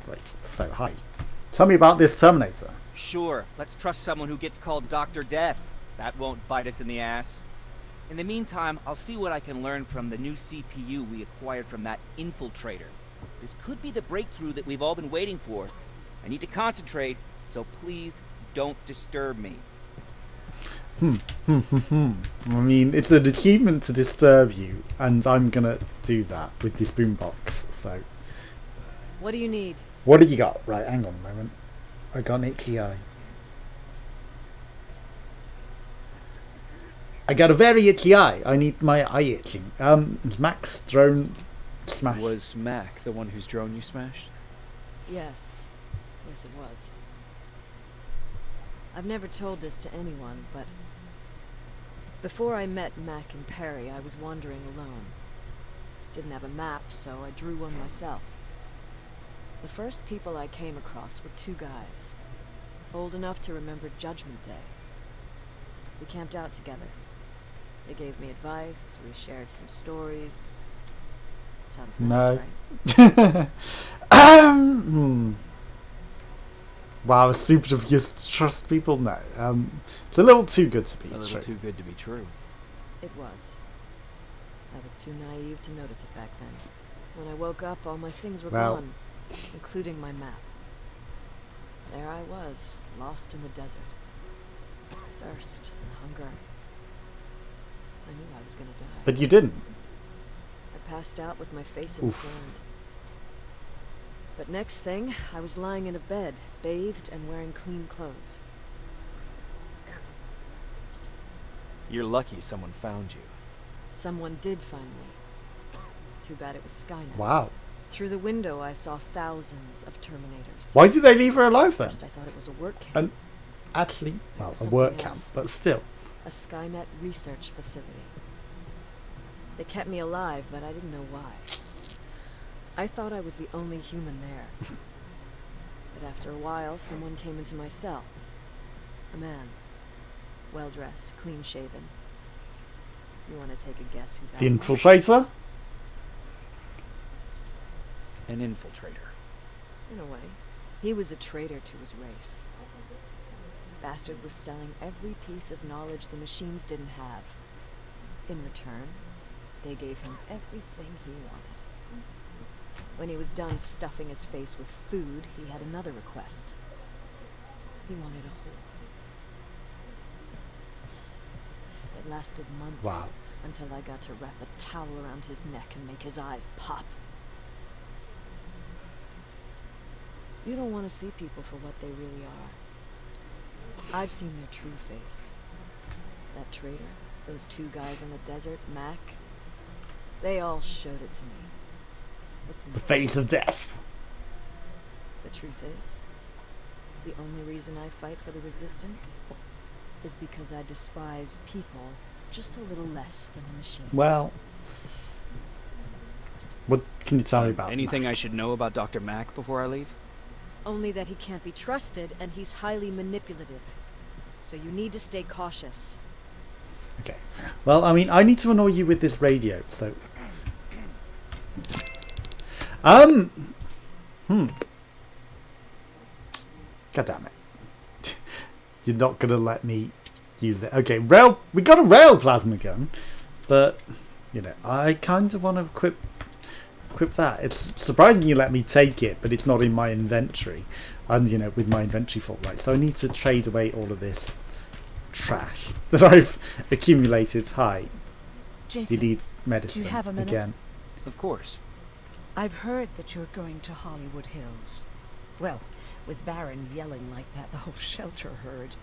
Great. So, hi. Tell me about this Terminator. Sure, let's trust someone who gets called Dr. Death. That won't bite us in the ass. In the meantime, I'll see what I can learn from the new CPU we acquired from that infiltrator. This could be the breakthrough that we've all been waiting for. I need to concentrate, so please don't disturb me. I mean, it's an achievement to disturb you, and I'm gonna do that with this boombox, so... What do you need? What do you got? Right, hang on a moment. I got an itchy eye. I got a very itchy eye. I need my eye itching. Is Mac's drone smashed? Was Mac the one whose drone you smashed? Yes. Yes, it was. I've never told this to anyone, but before I met Mac and Perry, I was wandering alone. Didn't have a map, so I drew one myself. The first people I came across were two guys, old enough to remember Judgment Day. We camped out together. They gave me advice, we shared some stories. Sounds nice, right? Wow, it's stupid of you to trust people now. It's a little too good to be true. A little too good to be true. It was. I was too naive to notice it back then. When I woke up, all my things were gone, including my map. There I was, lost in the desert. Thirst and hunger. I knew I was gonna die. But you didn't. I passed out with my face in the sand. But next thing, I was lying in a bed, bathed and wearing clean clothes. You're lucky someone found you. Someone did find me. Too bad it was Skynet. Wow. Through the window, I saw thousands of Terminators. Why did they leave her alive then? First, I thought it was a work camp. And actually, well, a work camp, but still. A Skynet research facility. They kept me alive, but I didn't know why. I thought I was the only human there. But after a while, someone came into my cell. A man. Well-dressed, clean-shaven. You want to take a guess who that The was? infiltrator? An infiltrator. In a way. He was a traitor to his race. Bastard was selling every piece of knowledge the machines didn't have. In return, they gave him everything he wanted. When he was done stuffing his face with food, he had another request. He wanted a whore. It lasted months. Wow. Until I got to wrap a towel around his neck and make his eyes pop. You don't want to see people for what they really are. I've seen their true face. That traitor, those two guys in the desert, Mac, they all showed it to me. It's The face of death. The truth is, the only reason I fight for the Resistance is because I despise people just a little less than the machines. Well, what can you tell me about Anything Mac? I should know about Dr. Mac before I leave? Only that he can't be trusted and he's highly manipulative. So you need to stay cautious. Okay. Well, I mean, I need to annoy you with this radio, so... God damn it. You're not going to let me use it. Okay, we got a rail plasma gun, but, you know, I kind of want to equip that. It's surprising you let me take it, but it's not in my inventory. And, you know, with my inventory full, right? So I need to trade away all of this trash that I've accumulated. Hi. Jacob, Do you need medicine do you have a minute? again? Of course. I've heard that you're going to Hollywood Hills. Well, with Baron yelling like that, the whole shelter heard.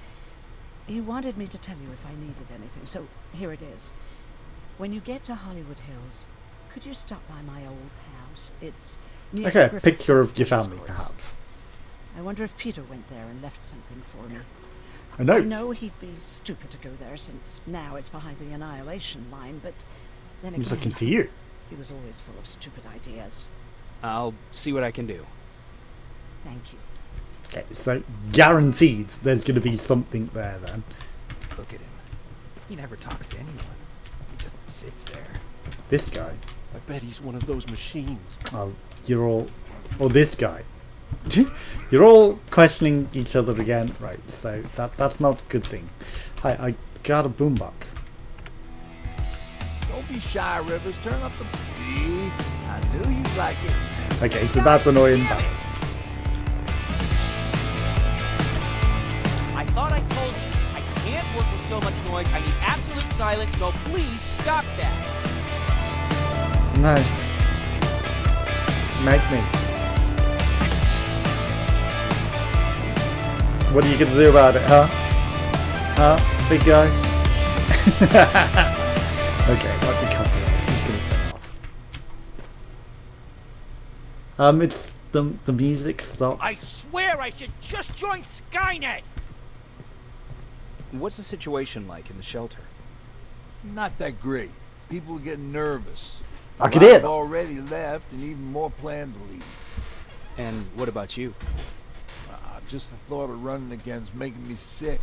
He wanted me to tell you if I needed anything, so here it is. When you get to Hollywood Hills, could you stop by my old house? It's near Okay, a Griffith picture of your Tennis family, Courts. perhaps. I wonder if Peter went there and left something for me. A note. I know he'd be stupid to go there since now it's behind the annihilation line, but then He's again, looking for you. he was always full of stupid ideas. I'll see what I can do. Thank you. Okay, so guaranteed there's going to be something there then. Look at him. He never talks to anyone. He just sits there. This guy. I bet he's one of those machines. Oh, you're all... Or this guy. You're all questioning each other again, right? So that's not a good thing. Hi, I got a boombox. Don't be shy, Rivers. Turn up the... See? I knew you'd like it. Okay, so that's annoying. I thought I told you, I can't work with so much noise. I need absolute silence, so please stop that. No. Make me. What are you going to do about it, huh? Huh? Big guy? Okay, let me cut it. He's going to turn off. It's the music stopped. I swear I should just join Skynet! What's the situation like in the shelter? Not that great. People are getting nervous. I could hear I've them. already left, and even more plan to leave. And what about you? Just the thought of running again's making me sick.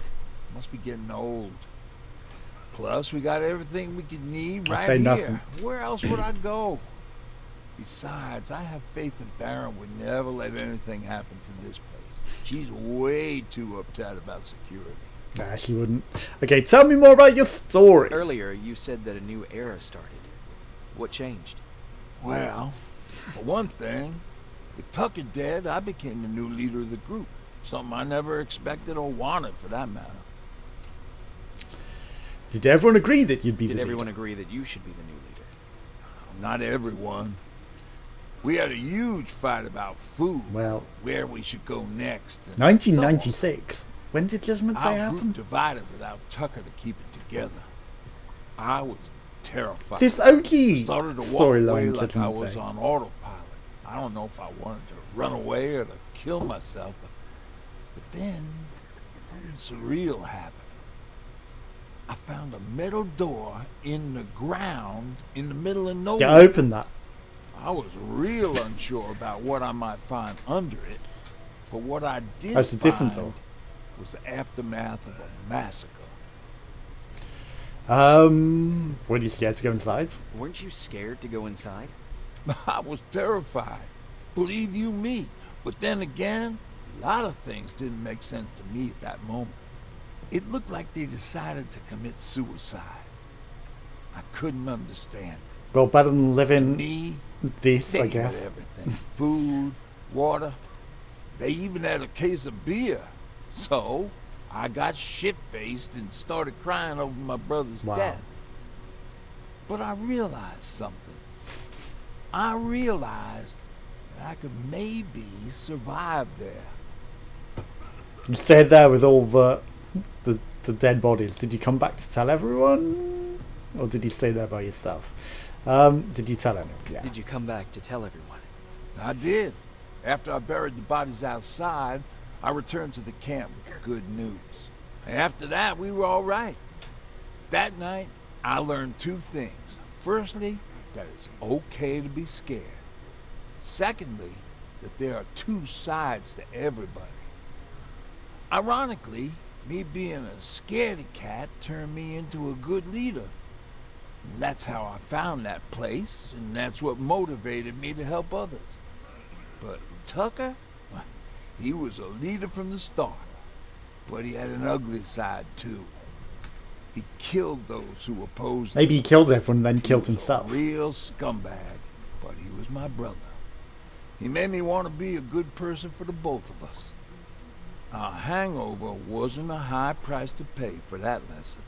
Must be getting old. Plus, we got everything we could need I right say here. nothing. Where else would I go? Besides, I have faith that Baron would never let anything happen to this place. She's way too uptight about security. Nah, she wouldn't. Okay, tell me more about your story. Earlier, you said that a new era started. What changed? Well, for one thing, with Tucker dead, I became the new leader of the group. Something I never expected or wanted, for that matter. Did everyone agree that you'd be the Did everyone leader? agree that you should be the new leader? Not everyone. We had a huge fight about food, Well, where we should go next. And 1996. When did Judgment so on. Day Our group happen? divided without Tucker to keep it together. I was terrified. This OG Started to walk away storyline, like I Judgment was Day. on autopilot. I don't know if I wanted to run away or to kill myself, but then something surreal happened. I found a metal door in the ground in the middle of nowhere. Yeah, open that. I was real unsure about what I might find under it, but what I did That's a different door. find was the aftermath of a massacre. Were you scared to go inside? Weren't you scared to go inside? I was terrified, believe you me. But then again, a lot of things didn't make sense to me at that moment. It looked like they decided to commit suicide. I couldn't understand it. Well, better than To living me, this, they I had guess. everything. Food, water. They even had a case of beer. So, I got shit-faced and started crying over my brother's Wow. death. But I realized something. I realized that I could maybe survive there. You stayed there with all the dead bodies. Did you come back to tell everyone? Or did you stay there by yourself? Did you tell anyone? Yeah. Did you come back to tell everyone? I did. After I buried the bodies outside, I returned to the camp with the good news. And after that, we were all right. That night, I learned two things. Firstly, that it's okay to be scared. Secondly, that there are two sides to everybody. Ironically, me being a scaredy cat turned me into a good leader. And that's how I found that place, and that's what motivated me to help others. But Tucker, well, he was a leader from the start. But he had an ugly side, too. He killed those who opposed him. Maybe he killed everyone and then killed He was himself. a real scumbag, but he was my brother. He made me want to be a good person for the both of us. A hangover wasn't a high price to pay for that lesson.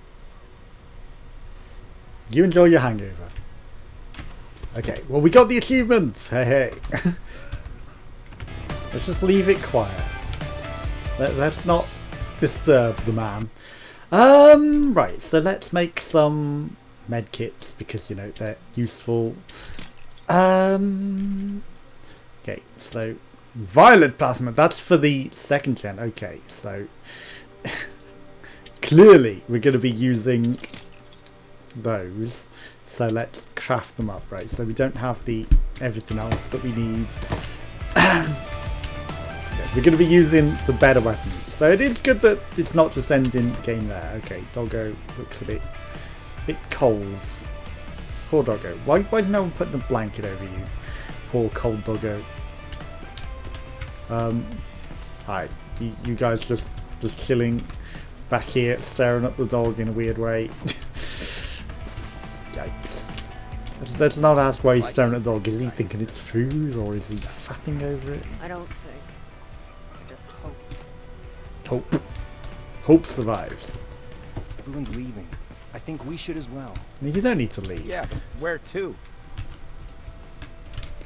You enjoy your hangover. Okay, well, we got the achievement. Hey, hey. Let's just leave it quiet. Let's not disturb the man. Right, so let's make some med kits because, you know, they're useful. Okay, so violet plasma, that's for the second gen. Okay, so clearly we're going to be using those. So let's craft them up, right? So we don't have the everything else that we need. We're going to be using the better weapon. So it is good that it's not just ending game there. Okay, Doggo looks a bit cold. Poor Doggo. Why is no one putting a blanket over you? Poor cold Doggo. Hi, you guys just chilling back here, staring at the dog in a weird way. Yikes. Let's not ask why he's staring at the dog. Is he thinking it's food, or is he fapping over it? I don't think. I just hope. Hope survives. Everyone's leaving. I think we should as well. You don't need to leave. Yeah, but where to?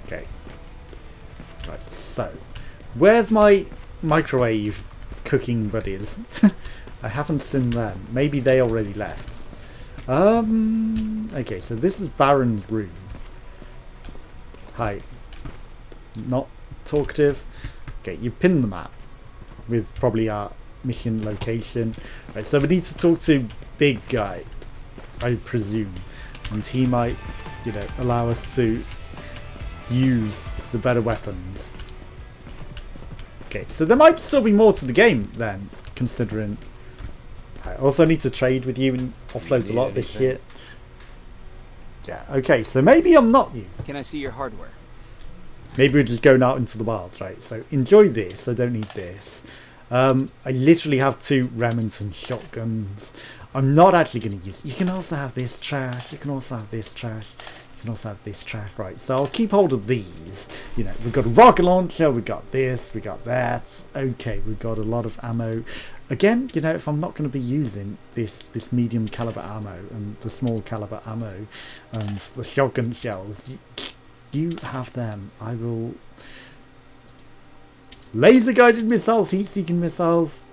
Okay. Right, so where's my microwave cooking buddies? I haven't seen them. Maybe they already left. Okay, so this is Baron's room. Hi. Not talkative. Okay, you pin the map with probably our mission location. Right, so we need to talk to Big Guy, I presume. And he might, allow us to use the better weapons. Okay, so there might still be more to the game then, considering I also need to trade with you and offload a lot of this shit. Yeah, okay, so maybe I'm not you. Can I see your hardware? Maybe we're just going out into the wilds, right? So enjoy this, I don't need this. I literally have 2 Remington shotguns. I'm not actually going to use it. You can also have this trash, you can also have this trash. You can also have this trash, right? So I'll keep hold of these. We've got a rocket launcher, we got this, we got that. Okay, we've got a lot of ammo. Again, if I'm not going to be using this medium caliber ammo and the small caliber ammo and the shotgun shells, you have them. I will. Laser guided missiles, heat seeking missiles.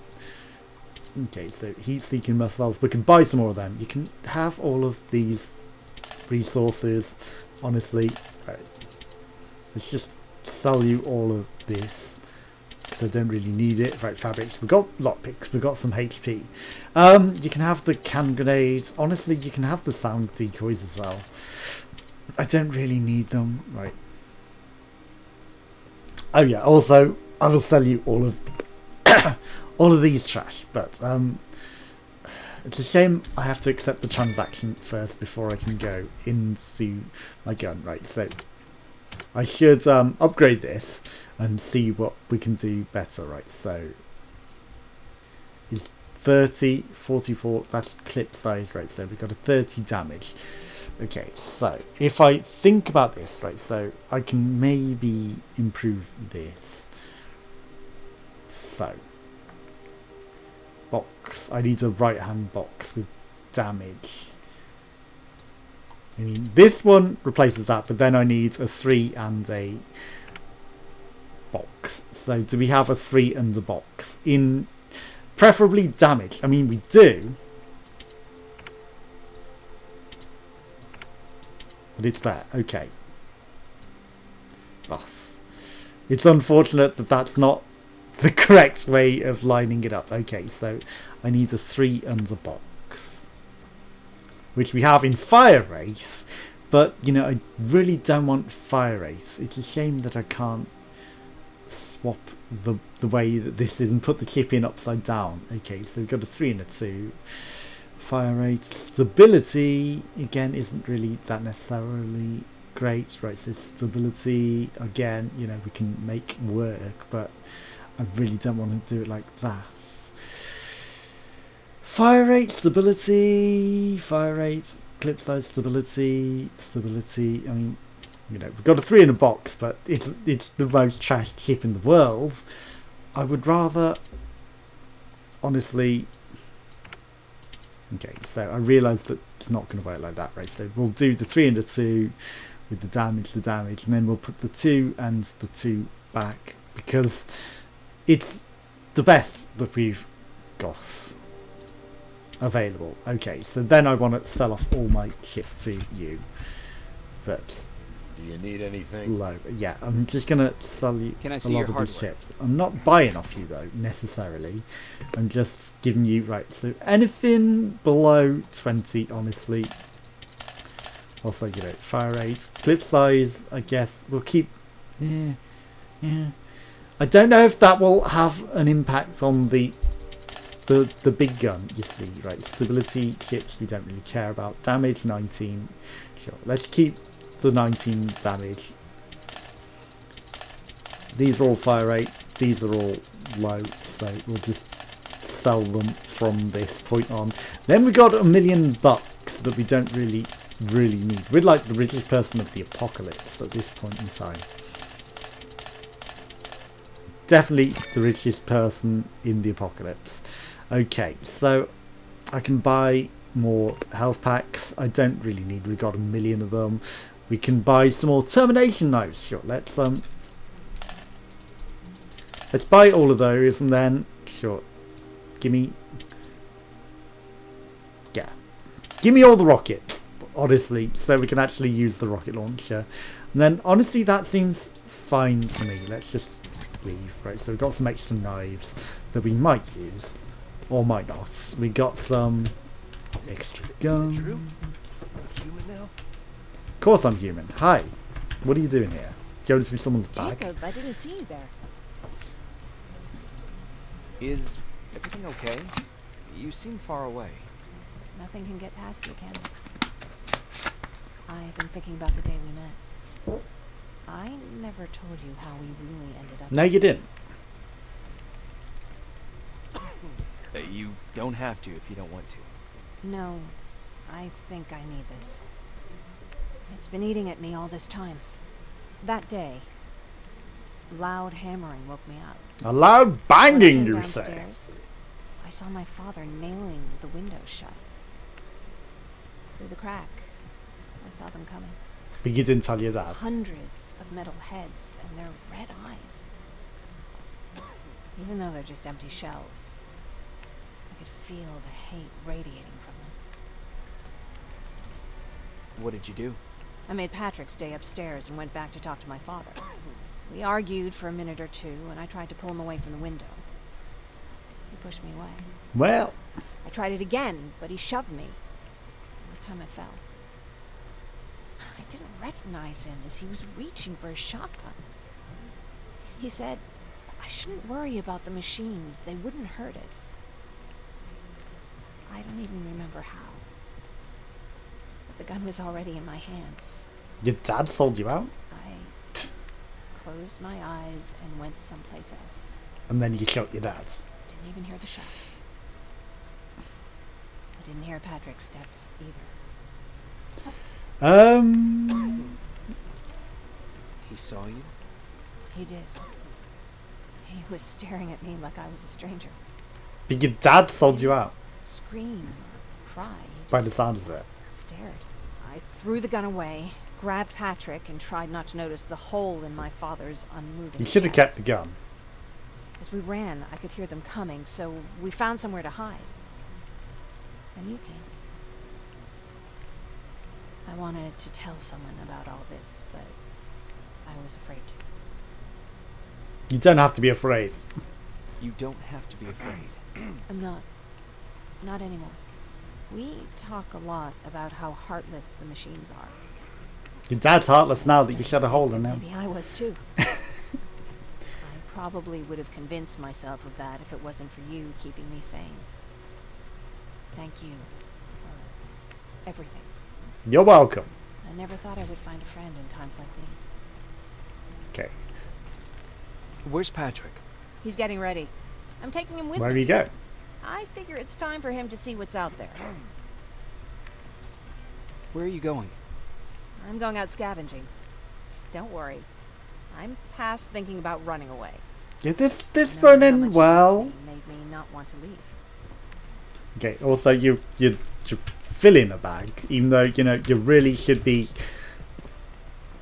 Okay, so heat seeking missiles. We can buy some more of them. You can have all of these resources, honestly. Right. Let's just sell you all of this because I don't really need it. Right, fabrics, we've got lockpicks, we've got some HP. You can have the can grenades. Honestly, you can have the sound decoys as well. I don't really need them. Right. Oh yeah, also I will sell you all of all of these trash, but it's a shame I have to accept the transaction first before I can go into my gun. Right, so I should upgrade this and see what we can do better. Right, so it's 30, 44, that's clip size. Right, so we've got a 30 damage. Okay, so if I think about this, right, so I can maybe improve this. So box. I need a right hand box with damage. I mean, this one replaces that, but then I need a 3 and a box. So do we have a 3 and a box? In preferably damage. I mean, we do. But it's there. Okay. Boss. It's unfortunate that that's not the correct way of lining it up. Okay, so I need a 3 and a box, which we have in Fire Race, but I really don't want Fire Race. It's a shame that I can't swap the way that this is and put the chip in upside down. Okay, so we've got a 3 and a 2. Fire rate, stability again isn't really that necessarily great. Right, so stability again, we can make work, but I really don't want to do it like that. Fire rate, stability, clip size, stability. I mean, we've got a 3 in a box, but it's the most trashed chip in the world. I would rather, honestly. Okay, so I realise that it's not going to work like that, right? So we'll do the 3 and the 2 with the damage, and then we'll put the 2 and the 2 back because it's the best that we've got available. Okay, so then I want to sell off all my chips to you. That's Do you need anything? low. Yeah, I'm just going to sell you Can I a see lot your of these hardware? chips. I'm not buying off you though, necessarily. I'm just giving you, right, so anything below 20, honestly. Also, fire rate, clip size, I guess we'll keep. Yeah. I don't know if that will have an impact on the big gun. You see, right? Stability chips we don't really care about. Damage 19. Sure, let's keep the 19 damage. These are all fire rate. these are all low, so we'll just sell them from this point on. Then we got $1 million that we don't really need. We're like the richest person of the apocalypse at this point in time. Definitely the richest person in the apocalypse. Okay, so I can buy more health packs. I don't really need. We got 1 million of them. We can buy some more termination knives. Sure, let's buy all of those, and then sure, give me all the rockets, honestly, so we can actually use the rocket launcher. And then honestly, that seems fine to me. Let's just leave. Right, so we've got some extra knives that we might use or might not. We got some extra guns. Human now? Of course I'm human. Hi. What are you doing here? Going through someone's bag? Jacob, I didn't see you there. Is everything okay? You seem far away. Nothing can get past you, can it? I've been thinking about the day we met. I never told you how we really ended up. No, you didn't. You don't have to if you don't want to. No, I think I need this. It's been eating at me all this time. That day, loud hammering woke me up. A loud banging, When I you came say? downstairs, I saw my father nailing the window shut. Through the crack, I saw them coming. But you didn't tell your dad. Hundreds of metal heads and their red eyes. Even though they're just empty shells, I could feel the hate radiating from them. What did you do? I made Patrick stay upstairs and went back to talk to my father. We argued for a minute or two, and I tried to pull him away from the window. He pushed me away. Well, I tried it again, but he shoved me. This time I fell. I didn't recognize him as he was reaching for his shotgun. He said, I shouldn't worry about the machines. They wouldn't hurt us. I don't even remember how. But the gun was already in my hands. your dad sold you out, I closed my eyes and went someplace else. and then you shot your dad. Didn't even hear the shot. I didn't hear Patrick's steps either. He saw you? He did. He was staring at me like I was a stranger. But your dad sold you out, Scream or cry. He by the just sound of it. stared. I threw the gun away, grabbed Patrick, and tried not to notice the hole in my father's unmoving You should have chest. kept the gun. As we ran, I could hear them coming, so we found somewhere to hide. Then you came. I wanted to tell someone about all this, but I was afraid to. You don't have to be afraid. You don't have to be afraid. I'm not. Not anymore. We talk a lot about how heartless the machines are. Your dad's heartless now that you shot a hole in him. Maybe I was too. I probably would have convinced myself of that if it wasn't for you keeping me sane. Thank you for everything. You're welcome. I never thought I would find a friend in times like these. Okay, Where's Patrick? He's getting ready. I'm taking him with where me. do you go? I figure it's time for him to see what's out there. Where are you going? I'm going out scavenging. Don't worry. I'm past thinking about running away. Yeah, this Knowing won't how end much well. he made me not want to leave. Okay, also you fill in a bag, even though you really should be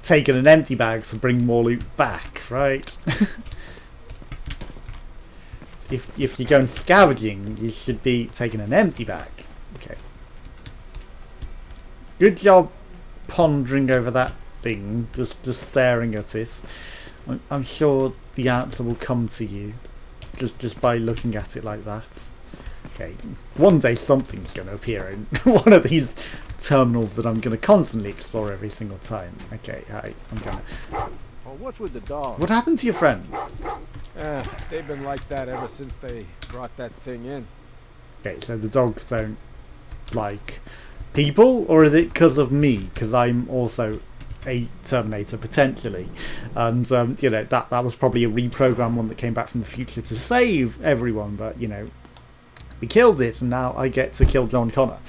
taking an empty bag to bring more loot back, right? if you're going scavenging, you should be taking an empty bag. Okay. Good job pondering over that thing, just staring at it. I'm sure the answer will come to you just by looking at it like that. Okay, one day something's going to appear in one of these terminals that I'm going to constantly explore every single time. Okay, hi, I'm going to... Oh, what's with the dog? What happened to your friends? They've been like that ever since they brought that thing in. Okay, so the dogs don't like people, or is it because of me? Because I'm also a Terminator potentially, and you know, that was probably a reprogrammed one that came back from the future to save everyone, but you know, we killed it, and now I get to kill John Connor.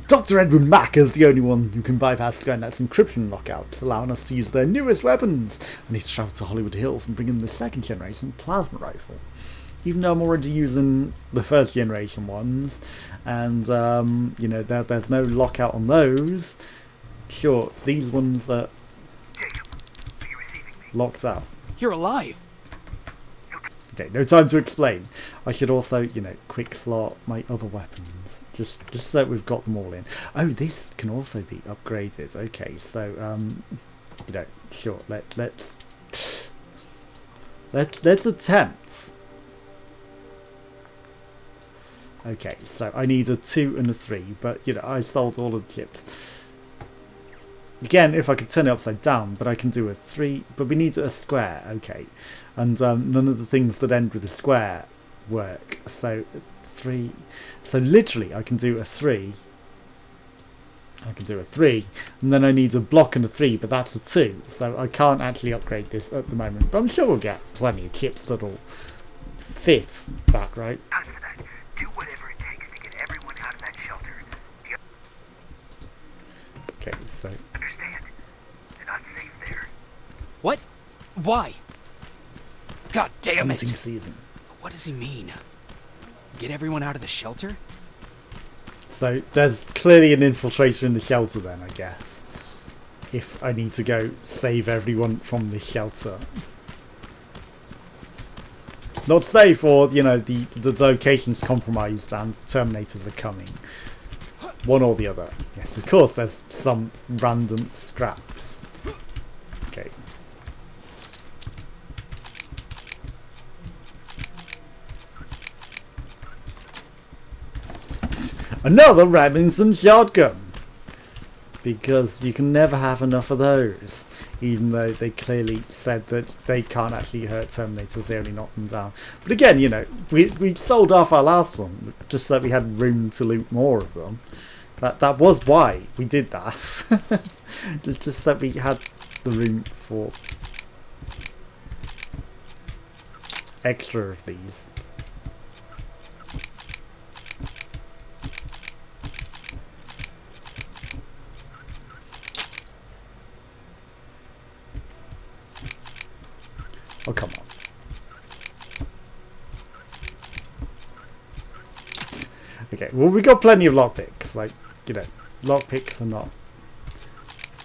Dr. Edwin Mack is the only one who can bypass Skynet's encryption lockouts, allowing us to use their newest weapons. I need to travel to Hollywood Hills and bring in the second generation plasma rifle. Even though I'm already using the first generation ones, and you know, there's no lockout on those. Sure, these ones are locked out. You're alive. Okay, no time to explain. I should also, you know, quick slot my other weapons, just so we've got them all in. Oh, this can also be upgraded. Okay, so you know, sure. Let's attempt. Okay, so I need a 2 and a 3, but you know, I sold all of the chips. Again, if I could turn it upside down, but I can do a 3, but we need a square, okay. And none of the things that end with a square work. So 3, so literally I can do a 3. I can do a 3, and then I need a block and a 3, but that's a 2. So I can't actually upgrade this at the moment, but I'm sure we'll get plenty of chips that'll fit that, right? Do whatever it takes to get everyone out of that shelter. Okay, so Understand? They're not safe there. What? Why? God damn it! hunting season. What does he mean? Get everyone out of the shelter? So there's clearly an infiltrator in the shelter then, I guess. If I need to go save everyone from the shelter. It's not safe, or, you know, the location's compromised and Terminators are coming. One or the other. Yes, of course there's some random scraps. Okay. Another Robinson shotgun! Because you can never have enough of those. Even though they clearly said that they can't actually hurt Terminators, they only knock them down. But again, you know, we sold off our last one, just so that we had room to loot more of them. That was why we did that. just so we had the room for extra of these. Oh, come on. Okay, well, we got plenty of lockpicks. Like, you know, lockpicks are not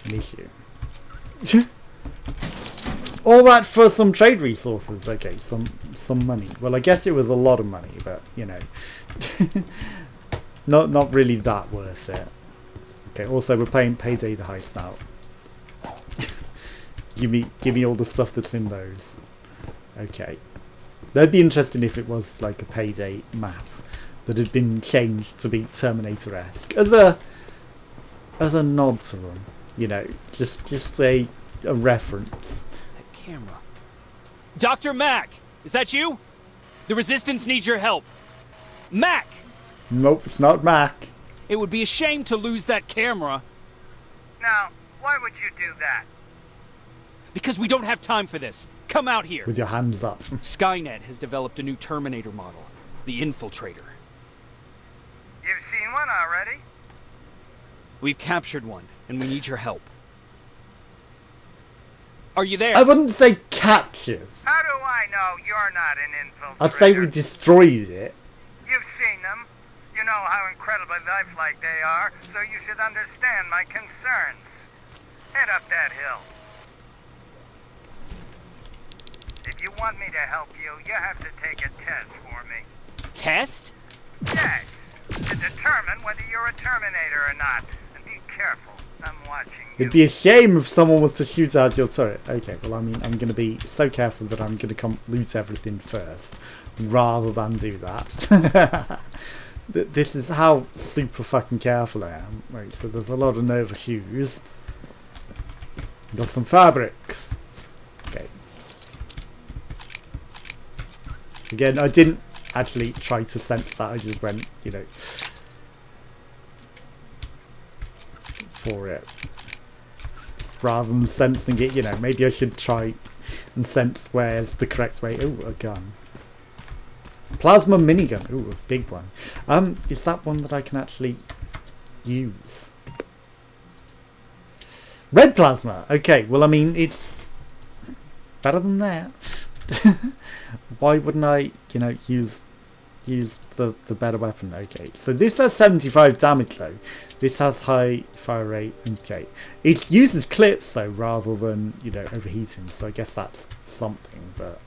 an issue. All that for some trade resources. Okay, some money. Well, I guess it was a lot of money, but, you know, not really that worth it. Okay, also, we're playing Payday the Heist now. give me all the stuff that's in those. Okay. That'd be interesting if it was like a Payday map that had been changed to be Terminator-esque as a nod to them, you know, just a reference. That camera. Dr. Mack, is that you? The Resistance needs your help. Mack! Nope, it's not Mac. It would be a shame to lose that camera. Now, why would you do that? Because we don't have time for this. Come out here. With your hands up. Skynet has developed a new Terminator model, the Infiltrator. You've seen one already? We've captured one, and we need your help. Are you there? I wouldn't say captured. How do I know you're not an infiltrator? I'd say we destroyed it. You've seen them. You know how incredibly lifelike they are, so you should understand my concerns. Head up that hill. If you want me to help you, you have to take a test for me. Test? Yes, to determine whether you're a Terminator or not. And be careful, I'm watching you. It'd be a shame if someone was to shoot out your turret. Okay, well, I mean, I'm going to be so careful that I'm going to come loot everything first, rather than do that. This is how super fucking careful I am. Right, so there's a lot of Nova shoes. Got some fabrics. Okay. Again, I didn't actually try to sense that. I just went, you know, for it. rather than sensing it. You know, maybe I should try and sense where's the correct way. Oh, a gun. Plasma minigun. Ooh, a big one. Is that one that I can actually use? Red plasma. Okay, well, I mean, it's better than that. Why wouldn't I, you know, use the better weapon? Okay, so this has 75 damage though. This has high fire rate. Okay, it uses clips though rather than, you know, overheating. So I guess that's something. But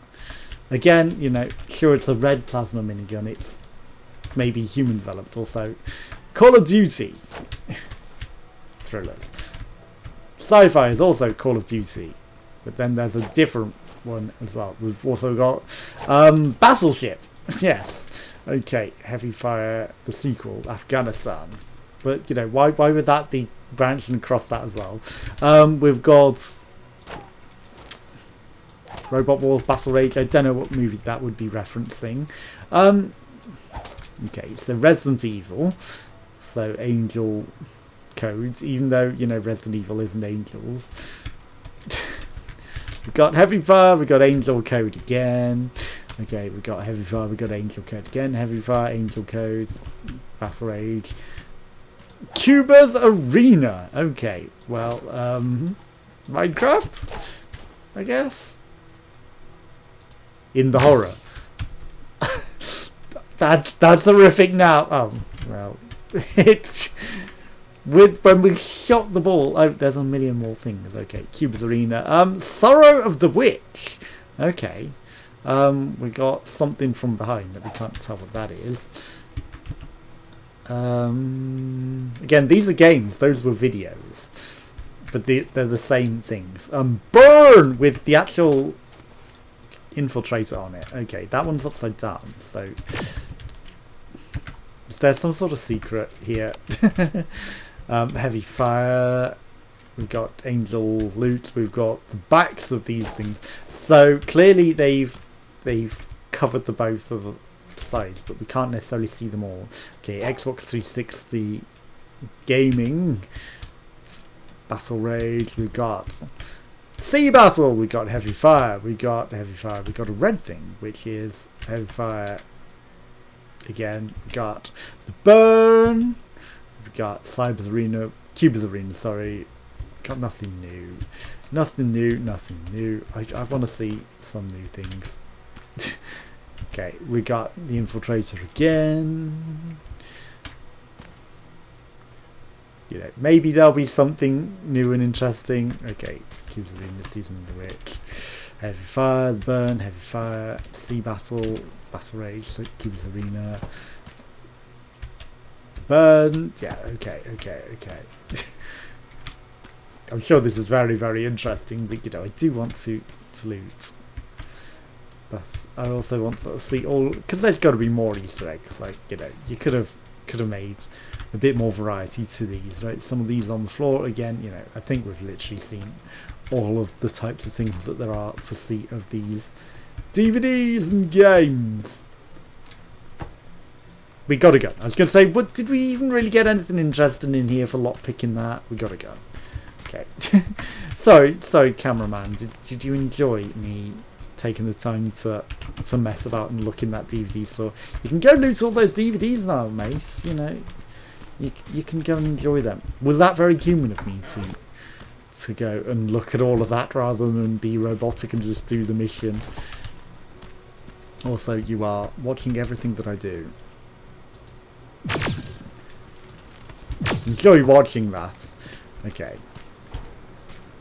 again, you know, sure, it's a red plasma minigun. It's maybe human developed. Also, Call of Duty thrillers. Sci-fi is also Call of Duty, but then there's a different one as well. We've also got Battleship. Yes. Okay, Heavy Fire, the sequel, Afghanistan. But, you know, why would that be branching across that as well? We've got Robot Wars, Battle Rage. I don't know what movie that would be referencing. Okay, so Resident Evil. So Angel codes, even though, you know, Resident Evil isn't Angels. We've got Heavy Fire, we've got Angel code again. Okay, we've got Heavy Fire, we've got Angel code again. Heavy Fire, Angel codes, Battle Rage. Cuba's Arena. Okay, well, Minecraft, I guess. In the horror. That's horrific now. Oh, well. When we shot the ball, oh, there's a million more things. Okay, Cuba's Arena. Sorrow of the Witch. Okay. We got something from behind that we can't tell what that is. Again, these are games. Those were videos, but they're the same things. Burn with the actual infiltrator on it. Okay, that one's upside down. So is there some sort of secret here? Heavy Fire. We've got Angel loot. We've got the backs of these things. So clearly they've covered the both of the sides, but we can't necessarily see them all. Okay, Xbox 360 gaming, Battle Rage. We've got Sea Battle. We got Heavy Fire. We got Heavy Fire. We got a red thing, which is Heavy Fire. Again, we got the Burn. We've got Cyber's Arena, Cuba's Arena. Sorry, got nothing new. Nothing new. Nothing new. I want to see some new things. Okay, we got the Infiltrator again. You know, maybe there'll be something new and interesting. Okay, Cuba's Arena, Season of the Witch. Heavy Fire, the Burn, Heavy Fire, Sea Battle, Battle Rage, Cuba's Arena. Burn. Yeah, okay. I'm sure this is very, very interesting, but, you know, I do want to loot. But I also want to see all, because there's got to be more Easter eggs. Like, you know, you could have made a bit more variety to these, right? Some of these on the floor again. You know, I think we've literally seen all of the types of things that there are to see of these DVDs and games. We got a gun. I was going to say, what, did we even really get anything interesting in here for lockpicking that? We got a gun. Okay. sorry, cameraman. Did you enjoy me taking the time to mess about and look in that DVD store? You can go loot all those DVDs now, Mace. You know, you can go and enjoy them. Was that very human of me to go and look at all of that rather than be robotic and just do the mission? Also, you are watching everything that I do. Enjoy watching that. Okay.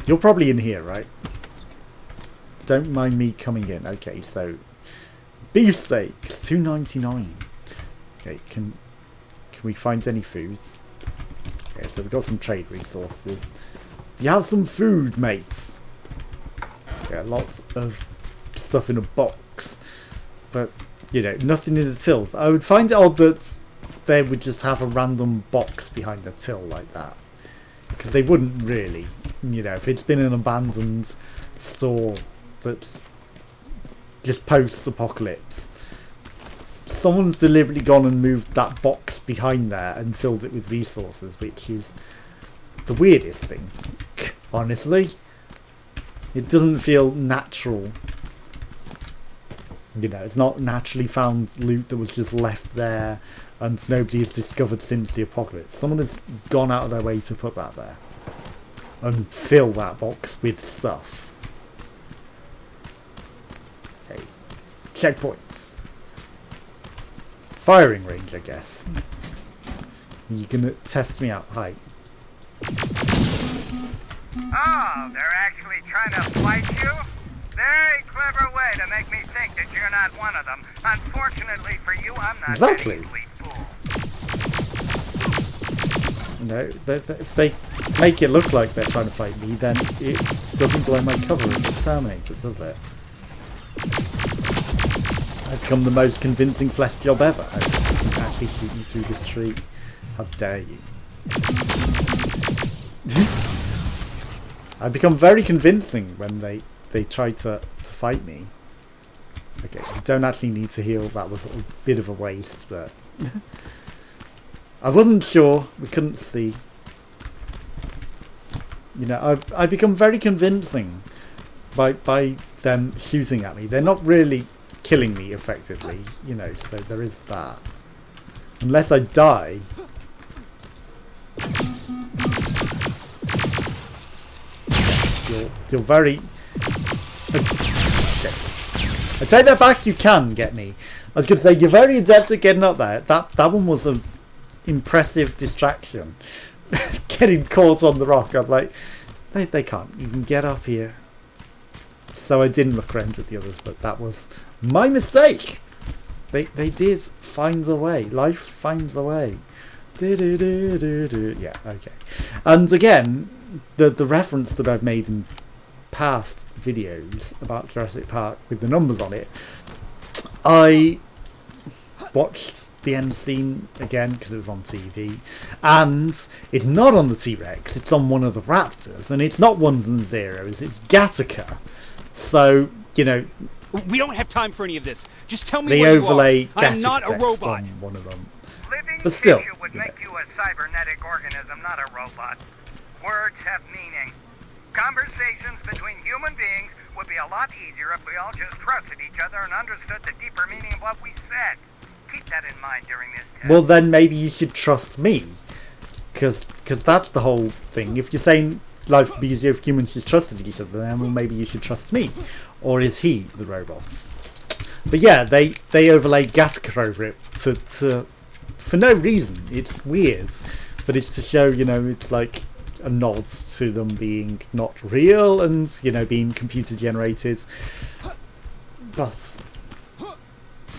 You're probably in here, right? Don't mind me coming in. Okay, so beefsteaks, $2.99. Okay, can we find any food? Okay, so we've got some trade resources. Do you have some food, mates? Yeah, lots of stuff in a box, but you know, nothing in the tills. I would find it odd that they would just have a random box behind the till like that, because they wouldn't really. You know, if it's been an abandoned store that's just post-apocalypse, someone's deliberately gone and moved that box behind there and filled it with resources, which is the weirdest thing. honestly. It doesn't feel natural. You know, it's not naturally found loot that was just left there and nobody has discovered since the apocalypse. Someone has gone out of their way to put that there and fill that box with stuff. Okay. Checkpoints. Firing range, I guess. You can test me out. Hi. Oh, they're actually trying to fight you? Very clever way to make me think that you're not one of them. Unfortunately for you, I'm not Exactly. that easily fooled. You know, if they make it look like they're trying to fight me, then it doesn't blow my cover as a Terminator, does it? I've become the most convincing flesh job ever. I can actually shoot you through this tree. How dare you? I've become very convincing when they try to fight me. Okay, you don't actually need to heal. That was a bit of a waste, but I wasn't sure. We couldn't see. You know, I've become very convincing by them shooting at me. They're not really killing me effectively, you know, so there is that. Unless I die. You're very... Okay. I take that back, you can get me. I was going to say, you're very adept at getting up there. That one was an impressive distraction. Getting caught on the rock, I was like, they can't even get up here. So I didn't look around at the others, but that was my mistake. They did find a way. Life finds a way. Yeah, okay. And again, the reference that I've made in past videos about Jurassic Park with the numbers on it, I watched the end scene again because it was on TV, and it's not on the T-Rex, it's on one of the raptors, and it's not ones and zeros, it's Gattaca. So, you know, We don't have time for any of this. Just tell me they where you overlay are. I'm not a Gattaca robot. on one of them. Living But still, tissue would you know. make you a cybernetic organism, not a robot. Words have meaning. Conversations between human beings would be a lot easier if we all just trusted each other and understood the deeper meaning of what we said. Keep that in mind during this test. Well, then maybe you should trust me, because that's the whole thing. If you're saying life would be easier if humans just trusted each other, then well, maybe you should trust me. Or is he the robot? But yeah, they overlay Gattaca over it to for no reason. It's weird, but it's to show, you know, it's like a nod to them being not real and, you know, being computer generated. But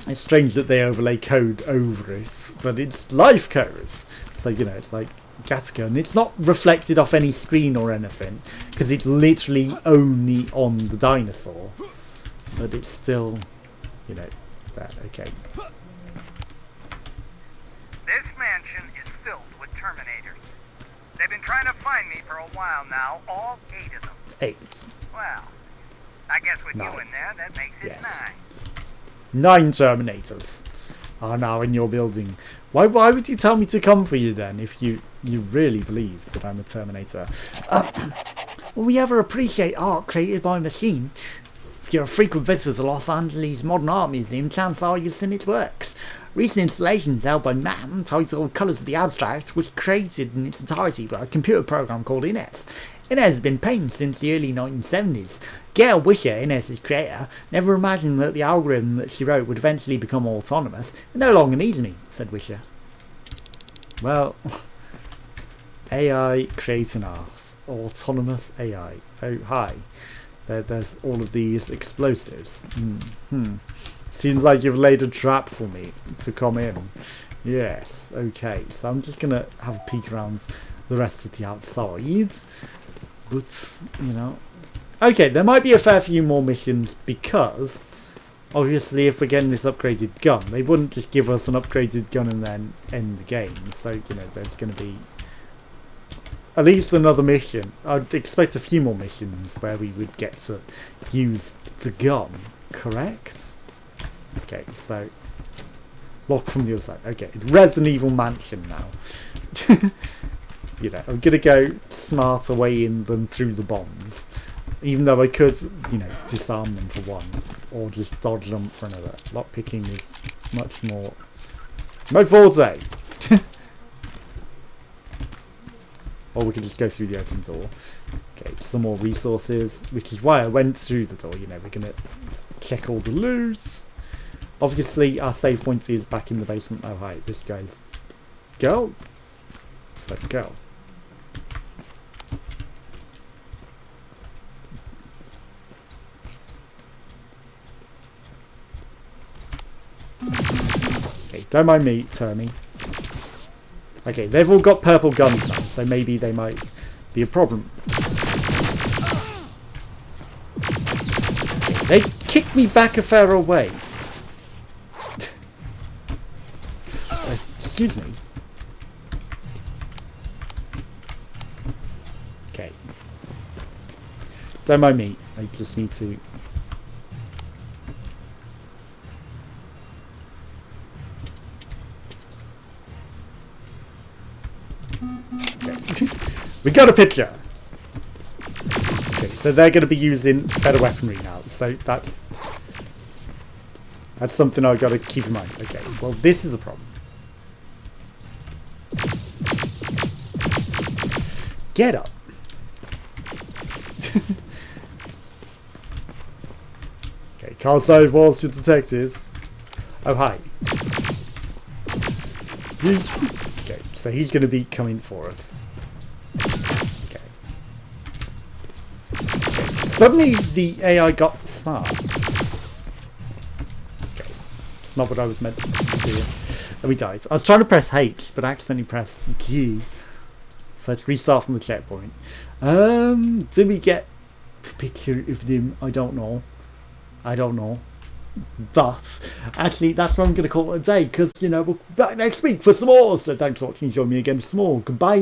it's strange that they overlay code over it, but it's life codes. So, you know, it's like Gattaca, and it's not reflected off any screen or anything because it's literally only on the dinosaur. But it's still, you know, that okay. This mansion is filled with Terminators. They've been trying to find me for a while now, all 8 of them. 8. Well, I guess with 9. you in there, that makes it Yes. 9. 9 Terminators are now in your building. Why would you tell me to come for you then if you really believe that I'm a Terminator? Well, we ever appreciate art created by a machine. If you're a frequent visitor to Los Angeles Modern Art Museum, chances are you've seen its works. Recent installations held by MAM, titled Colours of the Abstract, was created in its entirety by a computer program called Inez. Inez has been painting since the early 1970s. Gail Wisher, Inez's creator, never imagined that the algorithm that she wrote would eventually become autonomous. It no longer needs me, said Wisher. Well, AI creating art. Autonomous AI. Oh, hi. There's all of these explosives. Seems like you've laid a trap for me to come in. Yes, okay. So I'm just going to have a peek around the rest of the outside. But, you know... Okay, there might be a fair few more missions because... Obviously, if we're getting this upgraded gun, they wouldn't just give us an upgraded gun and then end the game. So, you know, there's going to be at least another mission. I'd expect a few more missions where we would get to use the gun, correct? Okay, so lock from the other side. Okay, it's Resident Evil Mansion now. You know, I'm gonna go smarter way in than through the bombs. Even though I could, you know, disarm them for one, or just dodge them for another. Lockpicking is much more my forte. Or we can just go through the open door. Okay, some more resources, which is why I went through the door. You know, we're gonna check all the loot. Obviously, our save point is back in the basement. Oh, hi, this guy's girl. So, girl. Okay, don't mind me, Termy. Okay, they've all got purple guns now, so maybe they might be a problem. They kicked me back a fair way. Excuse me. Okay. Don't mind me. I just need to... Okay. We got a picture. Okay, so they're going to be using better weaponry now. So that's something I've got to keep in mind. Okay, well this is a problem. Get up. Okay, can't save walls to detectives. Oh, hi. Yes. Okay, so he's going to be coming for us. Okay. Okay. Suddenly the AI got smart. Okay. It's not what I was meant to do. And we died. I was trying to press H, but I accidentally pressed G. So let's restart from the checkpoint. Did we get a picture of them? I don't know. But actually, that's what I'm going to call it a day, because, you know, we'll be back next week for some more. So thanks for watching. Join me again for some more. Goodbye.